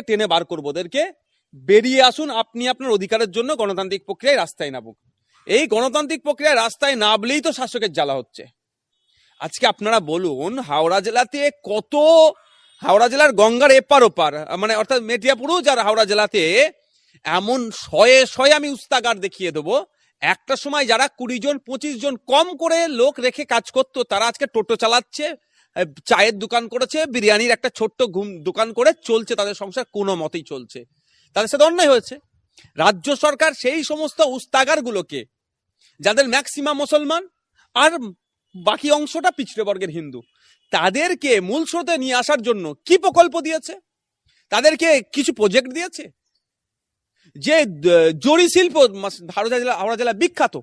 টেনে বার করবো ওদেরকে, বেরিয়ে আসুন, আপনি আপনার অধিকারের জন্য গণতান্ত্রিক প্রক্রিয়ায় রাস্তায় নামুক। এই গণতান্ত্রিক প্রক্রিয়ায় রাস্তায় নামলেই তো শাসকের জ্বালা হচ্ছে। আজকে আপনারা বলুন, হাওড়া জেলাতে কত, হাওড়া জেলার গঙ্গার এপার ওপার, মানে অর্থাৎ মেটিয়াপুরও যার হাওড়া জেলাতে এমন শয়ে শয়ে আমি উস্তাগার দেখিয়ে দেবো। একটা সময় যারা 20 জন 25 জন কম করে লোক রেখে কাজ করতো, তারা আজকে টোটো চালাচ্ছে, চায়ের দোকান করেছে, বিরিয়ানির একটা ছোট্ট দোকান করে চলছে, তাদের সংসার কোনো মতেই চলছে। তাদের সাথে অন্যায় হয়েছে। রাজ্য সরকার সেই সমস্ত উস্তাগার গুলোকে, যাদের ম্যাক্সিমাম মুসলমান আর বাকি অংশটা পিছড়ে বর্গের হিন্দু, তাদেরকে মূল স্রোতে নিয়ে আসার জন্য কি প্রকল্প দিয়েছে? তাদেরকে কিছু প্রজেক্ট দিয়েছে? যে জরি শিল্প হাওড়া জেলা বিখ্যাত,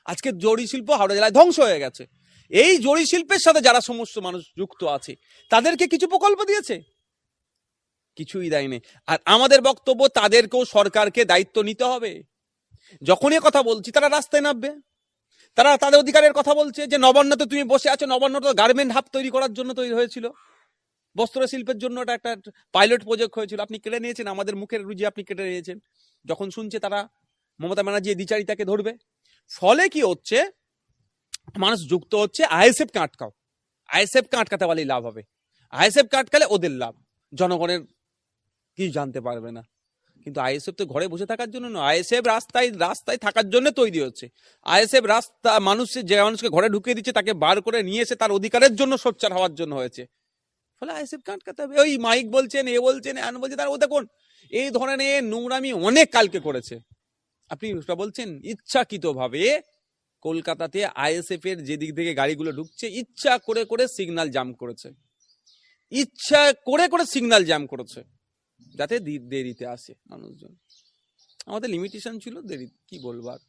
আজকে জরি শিল্প হাওড়া জেলায় ধ্বংস হয়ে গেছে। এই জরি শিল্পের সাথে যারা সমস্ত মানুষ যুক্ত আছে, তাদেরকে কিছু প্রকল্প দিয়েছে? কিছুই দেয়নি। আর আমাদের বক্তব্য, তাদেরকেও সরকারকে দায়িত্ব নিতে হবে। যখনই কথা বলছি তারা রাস্তায় নামবে, তারা তাদের অধিকারের কথা বলছে। যে নবান্নতে তুমি বসে আছো, নবান্ন তো গার্মেন্ট হাব তৈরি করার জন্য তৈরি হয়েছিল, বস্ত্র শিল্পের জন্য এটা একটা পাইলট প্রজেক্ট হয়েছিল, আপনি কেটে নিয়েছেন, আমাদের মুখের রুজি আপনি কেটে নিয়েছেন। যখন শুনছে তারা মমতা ব্যানার্জি দ্বিচারিতাকে ধরবে, ফলে কি হচ্ছে, মানুষ যুক্ত হচ্ছে। আইএসএফ কে আটকাও, আইএসএফ কে আটকাতে পারলেই লাভ হবে। আইএসএফ কে আটকালে ওদের লাভ, জনগণের কিছু জানতে পারবে না। কিন্তু আইএসএফ তো ঘরে বসে থাকার জন্য নয়, আইএসএফ রাস্তায় রাস্তায় থাকার জন্য তৈরি হচ্ছে। আইএসএফ রাস্তা মানুষের, যে মানুষকে ঘরে ঢুকিয়ে দিচ্ছে তাকে বার করে নিয়ে এসে তার অধিকারের জন্য সোচ্চার হওয়ার জন্য হয়েছে। ফলে আইএসএফ কে আটকাতে হবে। ওই মাইক বলছেন, এ বলছেন, এন বলছে, তার ও দেখুন এই ধরনের নোংরামি অনেক কালকে করেছে। আপনি বলছেন ইচ্ছাকৃতভাবে কলকাতাতে আইএসএফ এর যেদিক থেকে গাড়িগুলো ঢুকছে, ইচ্ছা করে করে সিগন্যাল জাম করেছে, ইচ্ছা করে করে সিগন্যাল জাম করেছে, যাতে দেরিতে আসে মানুষজন। আমাদের লিমিটেশন ছিল দেরি, কি বলবো আর।